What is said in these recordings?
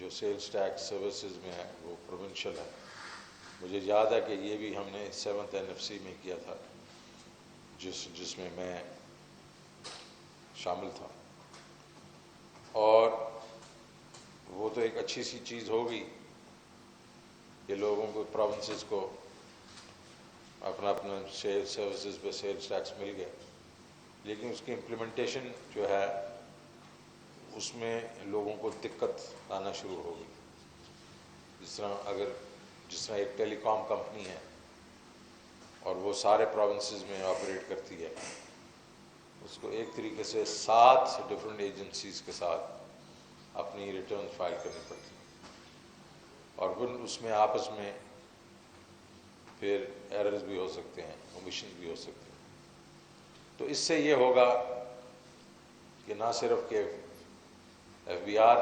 جو sales tax services میں ہے وہ پروونشل ہے. مجھے یاد ہے کہ یہ بھی ہم نے 7th NFC میں کیا تھا جس میں میں شامل تھا. اور وہ تو ایک اچھی سی چیز ہوگی کہ لوگوں کو پروونسز کو اپنا اپنا سیل سروسز پہ سیلز ٹیکس مل گیا، لیکن اس کی امپلیمنٹیشن جو ہے اس میں لوگوں کو دقت آنا شروع ہو گئی. جس طرح ایک ٹیلی کام کمپنی ہے اور وہ سارے پروونسز میں آپریٹ کرتی ہے، اس کو ایک طریقے سے 7 ڈفرینٹ ایجنسیز کے ساتھ اپنی ریٹرن فائل کرنی پڑتی ہے، اور پھر اس میں آپس میں پھر ایررز بھی ہو سکتے ہیں، اومیشنز بھی ہو سکتے ہیں. تو اس سے یہ ہوگا کہ نہ صرف کہ FBR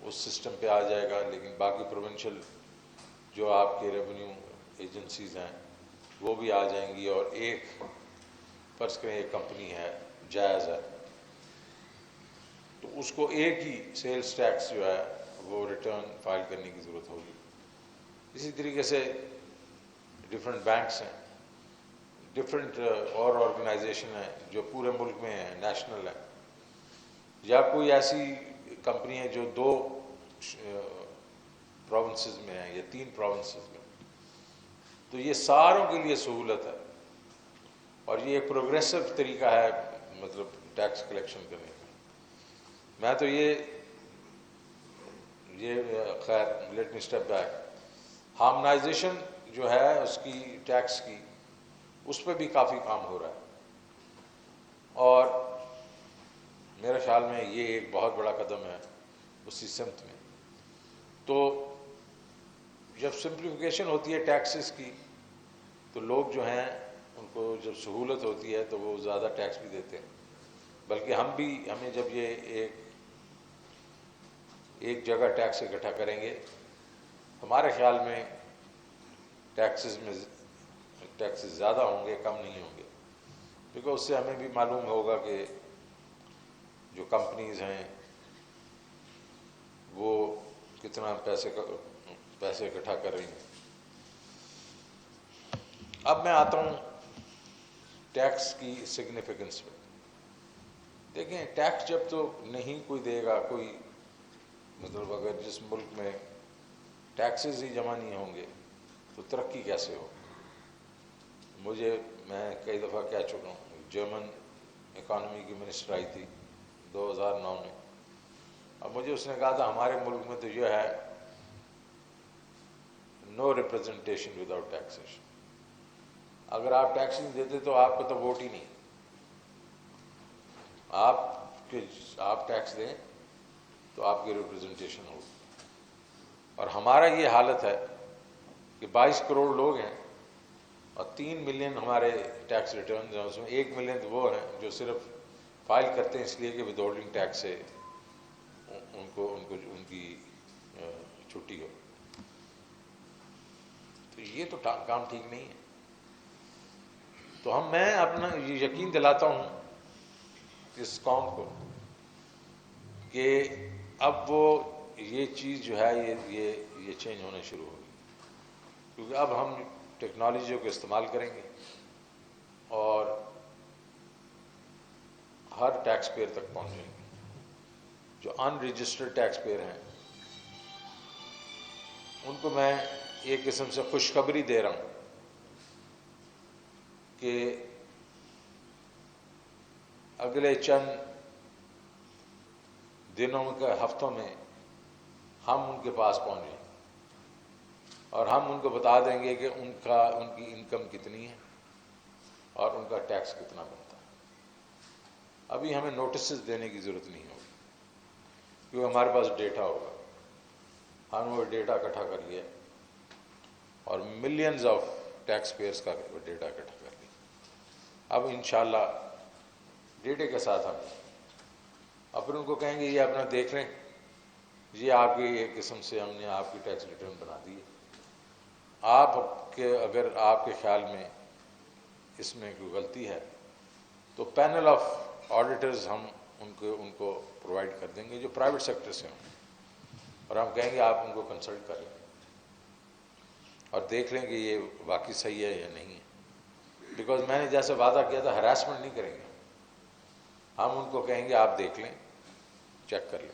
اس سسٹم پہ آ جائے گا، لیکن باقی پروونشل جو آپ کے ریونیو ایجنسیز ہیں وہ بھی آ جائیں گی. اور ایک فرض کریں ایک کمپنی ہے جائز ہے تو اس کو ایک ہی سیلز ٹیکس جو ہے وہ ریٹرن فائل کرنے کی ضرورت ہوگی. اسی طریقے سے ڈفرینٹ بینکس ہیں، ڈفرینٹ اور آرگنائزیشن ہیں جو پورے ملک میں ہیں، نیشنل ہیں، یا کوئی ایسی کمپنی ہے جو 2 پروونسز میں ہیں یا 3 پروونسز میں. تو یہ ساروں کے لیے سہولت ہے، اور یہ ایک پروگریسو طریقہ ہے مطلب ٹیکس کلیکشن کرنے کا. میں تو یہ خیر let me step back. Harmonisation جو ہے اس کی ٹیکس کی، اس پہ بھی کافی کام ہو رہا ہے، اور میرے خیال میں یہ ایک بہت بڑا قدم ہے اسی سمت میں. تو جب سمپلیفیکیشن ہوتی ہے ٹیکسز کی تو لوگ جو ہیں ان کو جب سہولت ہوتی ہے تو وہ زیادہ ٹیکس بھی دیتے ہیں. بلکہ ہمیں جب یہ ایک جگہ ٹیکس اکٹھا کریں گے، ہمارے خیال میں ٹیکسز زیادہ ہوں گے، کم نہیں ہوں گے، کیونکہ اس سے ہمیں بھی معلوم ہوگا کہ جو کمپنیز ہیں وہ کتنا پیسے اکٹھا کر رہی ہیں. اب میں آتا ہوں ٹیکس کی سگنیفیکنس پہ. دیکھیں ٹیکس جب تو نہیں کوئی دے گا، کوئی مطلب اگر جس ملک میں ٹیکسز ہی جمع نہیں ہوں گے تو ترقی کیسے ہو. میں کئی دفعہ کہہ چکا ہوں، جرمن اکانومی کی منسٹر آئی تھی 2009 میں. اب مجھے اس نے کہا تھا ہمارے ملک میں تو یہ ہے نو ریپرزنٹیشن وداؤٹ ٹیکسیشن. اگر آپ ٹیکس نہیں دیتے تو آپ کو تو ووٹ ہی نہیں. آپ ٹیکس دیں تو آپ کی ریپرزنٹیشن ہوگی. اور ہمارا یہ حالت ہے کہ 22 کروڑ لوگ ہیں اور 3 ملین ہمارے ٹیکس ریٹرنز ہیں. اس میں 1 ملین وہ ہیں جو صرف فائل کرتے ہیں اس لیے کہ ود ہولڈنگ ٹیکس سے ان کی چھٹی ہو. تو یہ تو کام ٹھیک نہیں ہے. تو میں اپنا یہ یقین دلاتا ہوں اس قوم کو کہ اب وہ یہ چیز جو ہے یہ چینج ہونا شروع ہوگی، کیونکہ اب ہم ٹیکنالوجیوں کو استعمال کریں گے اور ہر ٹیکس پیئر تک پہنچیں گے. جو ان رجسٹرڈ ٹیکس پیئر ہیں ان کو میں ایک قسم سے خوشخبری دے رہا ہوں کہ اگلے چند دنوں کے ہفتوں میں ہم ان کے پاس پہنچیں اور ہم ان کو بتا دیں گے کہ ان کی انکم کتنی ہے اور ان کا ٹیکس کتنا بنتا ہے. ابھی ہمیں نوٹسز دینے کی ضرورت نہیں ہوگی کیونکہ ہمارے پاس ڈیٹا ہوگا. ہم نے وہ ڈیٹا اکٹھا کر لیا اور ملینز آف ٹیکس پیئرس کا ڈیٹا اکٹھا کر لیا. اب انشاءاللہ ڈیٹے کے ساتھ ہم پھر ان کو کہیں گے یہ اپنا دیکھ لیں، یہ آپ کی ایک قسم سے ہم نے آپ کی ٹیکس ریٹرن بنا دی ہے. اگر آپ کے خیال میں اس میں کوئی غلطی ہے تو پینل آف آڈیٹرز ہم ان کو پرووائڈ کر دیں گے جو پرائیویٹ سیکٹر سے ہوں. اور ہم کہیں گے آپ ان کو کنسلٹ کر لیں اور دیکھ لیں کہ یہ واقعی صحیح ہے یا نہیں ہے. بیکاز میں نے جیسے وعدہ کیا تھا ہراسمنٹ نہیں کریں گے. ہم ان کو کہیں گے آپ دیکھ لیں, چیک کر لیں,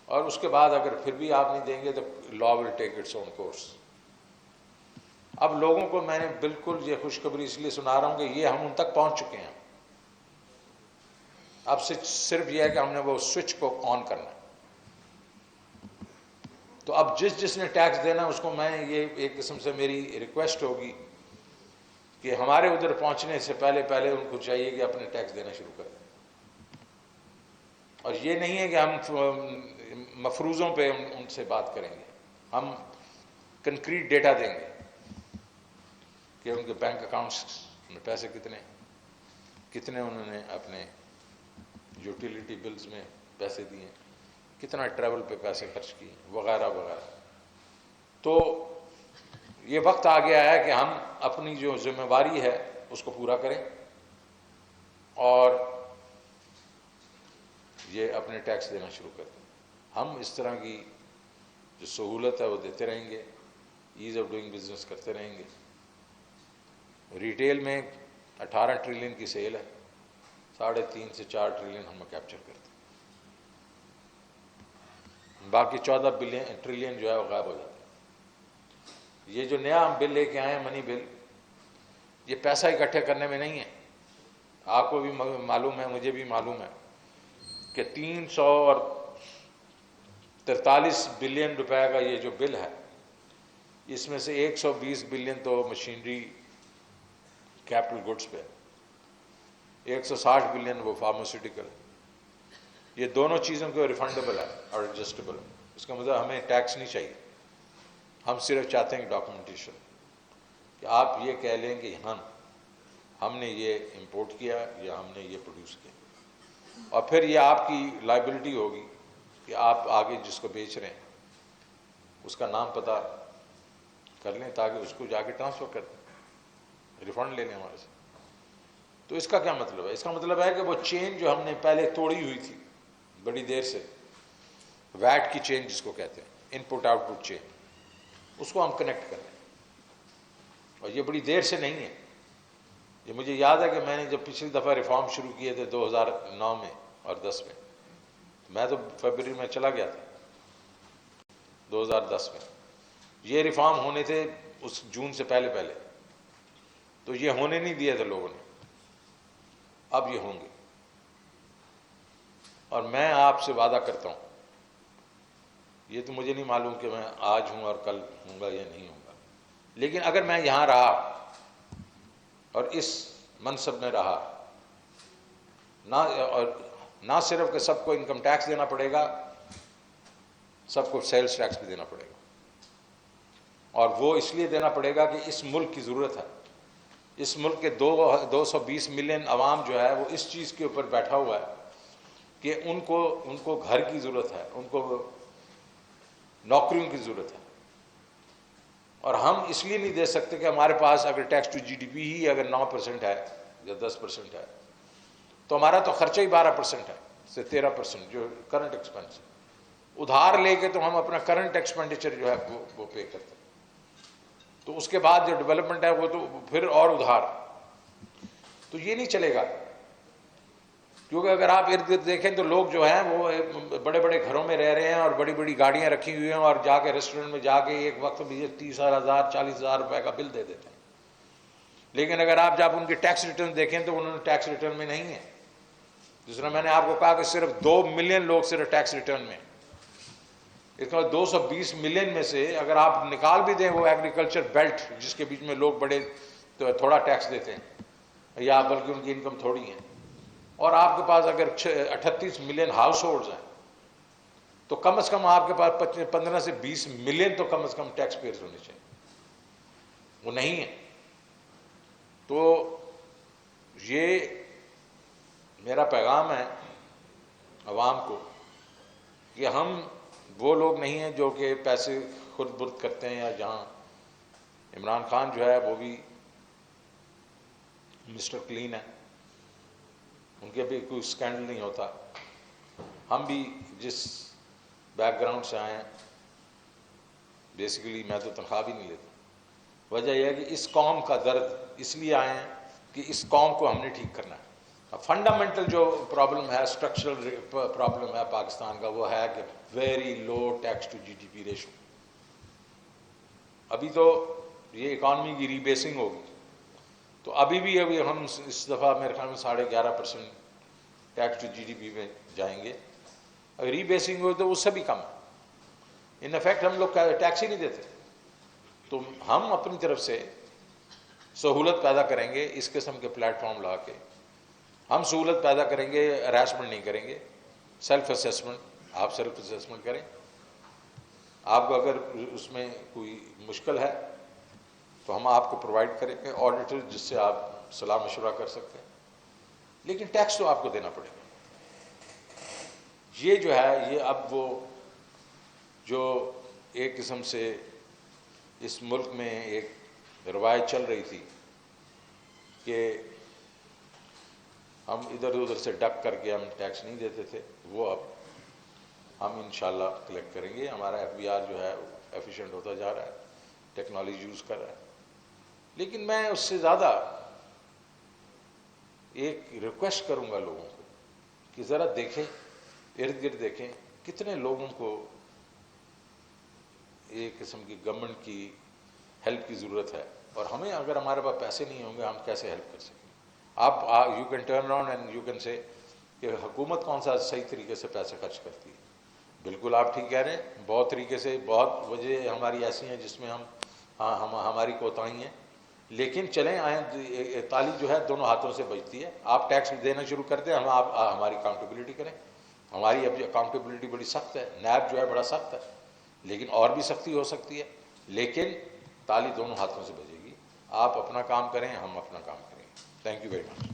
اور اس کے بعد اگر پھر بھی آپ نہیں دیں گے تو لا ول ٹیک اٹس اون کورس. اب لوگوں کو میں نے بالکل یہ خوشخبری اس لیے سنا رہا ہوں کہ یہ ہم ان تک پہنچ چکے ہیں. اب صرف یہ ہے کہ ہم نے وہ سوئچ کو آن کرنا ہے. تو اب جس نے ٹیکس دینا اس کو میں یہ ایک قسم سے میری ریکویسٹ ہوگی کہ ہمارے ادھر پہنچنے سے پہلے ان کو چاہیے کہ اپنے ٹیکس دینا شروع کریں. اور یہ نہیں ہے کہ ہم مفروضوں پہ ان سے بات کریں گے, ہم کنکریٹ ڈیٹا دیں گے کہ ان کے بینک اکاؤنٹس میں پیسے کتنے انہوں نے اپنے یوٹیلیٹی بلز میں پیسے دیے, کتنا ٹریول پہ پیسے خرچ کیے, وغیرہ وغیرہ. تو یہ وقت آ گیا ہے کہ ہم اپنی جو ذمہ داری ہے اس کو پورا کریں اور یہ اپنے ٹیکس دینا شروع کر دیں. ہم اس طرح کی جو سہولت ہے وہ دیتے رہیں گے, ایز آف ڈوئنگ بزنس کرتے رہیں گے. ریٹیل میں 18 ٹریلین کی سیل ہے, 3.5 سے 4 ٹریلین ہم کیپچر کرتے ہیں, باقی 14 ٹریلین جو ہے وہ غائب ہو جاتا ہے. یہ جو نیا ہم بل لے کے آئے ہیں منی بل, یہ پیسہ اکٹھے کرنے میں نہیں ہے. آپ کو بھی معلوم ہے, مجھے بھی معلوم ہے کہ 343 بلین روپے کا یہ جو بل ہے, اس میں سے 120 بلین تو مشینری کیپٹل گڈس پہ, 160 بلین وہ فارماسیوٹیکل. یہ دونوں چیزوں کو ریفنڈیبل ہے اور ایڈجسٹیبل ہے. اس کا مطلب ہمیں ٹیکس نہیں چاہیے, ہم صرف چاہتے ہیں ڈاکومنٹیشن کہ آپ یہ کہہ لیں کہ ہم نے یہ امپورٹ کیا یا ہم نے یہ پروڈیوس کیا, اور پھر یہ آپ کی لائبلٹی ہوگی کہ آپ آگے جس کو بیچ رہے ہیں اس کا نام پتہ کر لیں تاکہ اس کو جا کے ٹرانسفر کر دیں, ریفنڈ لے لیں ہمارے سے. تو اس کا کیا مطلب ہے؟ اس کا مطلب ہے کہ وہ چین جو ہم نے پہلے توڑی ہوئی تھی بڑی دیر سے, ویٹ کی چین جس کو کہتے ہیں, ان پٹ آؤٹ پٹ چین, اس کو ہم کنیکٹ کر لیں. اور یہ بڑی دیر سے نہیں ہے, یہ مجھے یاد ہے کہ میں نے جب پچھلی دفعہ ریفارم شروع کیے تھے 2009 میں اور 10 میں, میں تو فیبرری میں چلا گیا تھا 2010 میں. یہ ریفارم ہونے تھے اس جون سے پہلے, تو یہ ہونے نہیں دیے تھے لوگوں نے, اب یہ ہوں گے. اور میں آپ سے وعدہ کرتا ہوں, یہ تو مجھے نہیں معلوم کہ میں آج ہوں اور کل ہوں گا یا نہیں ہوں گا, لیکن اگر میں یہاں رہا اور اس منصب میں رہا, نہ صرف کہ سب کو انکم ٹیکس دینا پڑے گا, سب کو سیلز ٹیکس بھی دینا پڑے گا. اور وہ اس لیے دینا پڑے گا کہ اس ملک کی ضرورت ہے. اس ملک کے 220 ملین عوام جو ہے وہ اس چیز کے اوپر بیٹھا ہوا ہے کہ ان کو گھر کی ضرورت ہے, ان کو نوکریوں کی ضرورت ہے. اور ہم اس لیے نہیں دے سکتے کہ ہمارے پاس اگر tax to G D P ہی اگر 9% ہے یا 10% ہے, تو ہمارا تو خرچہ ہی 12% ہے سے 13% جو کرنٹ ایکسپینس ہے. ادھار لے کے تو ہم اپنا کرنٹ ایکسپینڈیچر جو ہے وہ پے کرتے ہیں. تو اس کے بعد جو ڈیولپمنٹ ہے وہ تو پھر اور ادھار. تو یہ نہیں چلے گا, کیونکہ اگر آپ ارد گرد دیکھیں تو لوگ جو ہیں وہ بڑے بڑے گھروں میں رہ رہے ہیں اور بڑی بڑی گاڑیاں رکھی ہوئی ہیں, اور جا کے ریسٹورنٹ میں جا کے ایک وقت بھی 30,000 40,000 روپے کا بل دے دیتے ہیں. لیکن اگر آپ جب ان کی ٹیکس ریٹرن دیکھیں تو انہوں نے ٹیکس ریٹرن میں نہیں ہے. جس طرح میں نے آپ کو کہا کہ صرف 2 ملین لوگ صرف ٹیکس ریٹرن میں, اس کے بعد 220 ملین میں سے اگر آپ نکال بھی دیں وہ ایگریکلچر بیلٹ جس کے بیچ میں لوگ بڑے تھوڑا ٹیکس دیتے ہیں یا بلکہ ان کی انکم تھوڑی ہے, اور آپ کے پاس اگر 38 ملین ہاؤس ہولڈز ہیں, تو کم از کم آپ کے پاس 15 سے 20 ملین تو کم از کم ٹیکس پیئرز ہونے چاہیے. وہ نہیں ہے. تو یہ میرا پیغام ہے عوام کو کہ ہم وہ لوگ نہیں ہیں جو کہ پیسے خود برد کرتے ہیں, یا جہاں عمران خان جو ہے وہ بھی مسٹر کلین ہے, ان کے بھی کوئی اسکینڈل نہیں ہوتا. ہم بھی جس بیک گراؤنڈ سے آئے ہیں. بیسیکلی میں تو تنخواہ بھی نہیں لیتا. وجہ یہ ہے کہ اس قوم کا درد اس لیے آئے ہیں کہ اس قوم کو ہم نے ٹھیک کرنا ہے. فنڈامنٹل جو پرابلم ہے, اسٹرکچرل پرابلم ہے پاکستان کا, وہ ہے کہ very low tax to G D P ratio. ابھی تو یہ اکانومی کی ری بیسنگ ہوگی, تو ابھی ہم اس دفعہ میرے خیال میں 11.5% tax to G D P میں جائیں گے. اگر ری بیسنگ ہوئی تو اس سے بھی کم. ان افیکٹ ہم لوگ ٹیکس ہی نہیں دیتے. تو ہم اپنی طرف سے سہولت پیدا کریں گے اس قسم کے پلیٹ فارم لا کے. ہم سہولت پیدا کریں گے, ہراسمنٹ نہیں کریں گے. سیلف اسیسمنٹ, آپ سیلف اسیسمنٹ کریں. آپ کو اگر اس میں کوئی مشکل ہے تو ہم آپ کو پرووائڈ کریں گے آڈیٹر جس سے آپ صلاح مشورہ کر سکتے ہیں. لیکن ٹیکس تو آپ کو دینا پڑے گا. یہ جو ہے, یہ اب وہ جو ایک قسم سے اس ملک میں ایک روایت چل رہی تھی کہ ہم ادھر ادھر سے ڈک کر کے ہم ٹیکس نہیں دیتے تھے, وہ اب ہم انشاءاللہ کلیکٹ کریں گے. ہمارا ایف بی آر جو ہے ایفیشینٹ ہوتا جا رہا ہے, ٹیکنالوجی یوز کر رہا ہے. لیکن میں اس سے زیادہ ایک ریکویسٹ کروں گا لوگوں کو کہ ذرا دیکھیں, ارد گرد دیکھیں کتنے لوگوں کو ایک قسم کی گورنمنٹ کی ہیلپ کی ضرورت ہے, اور ہمیں اگر ہمارے پاس پیسے نہیں ہوں گے ہم کیسے ہیلپ کر سکیں. آپ you can turn around and you can say کہ حکومت کون سا صحیح طریقے سے پیسے خرچ کرتی ہے. بالکل آپ ٹھیک کہہ رہے ہیں, بہت طریقے سے, بہت وجہ ہماری ایسی ہیں جس میں ہماری کوتاہی ہیں. لیکن چلیں آئیں, تالی جو ہے دونوں ہاتھوں سے بجتی ہے. آپ ٹیکس دینا شروع کر دیں, آپ ہماری اکاؤنٹیبلٹی کریں. ہماری اب اکاؤنٹیبلٹی بڑی سخت ہے, نیب جو ہے بڑا سخت ہے, لیکن اور بھی سختی ہو سکتی ہے. لیکن تالی دونوں ہاتھوں سے بجے گی. آپ اپنا کام کریں, ہم اپنا کام کریں. Thank you very much.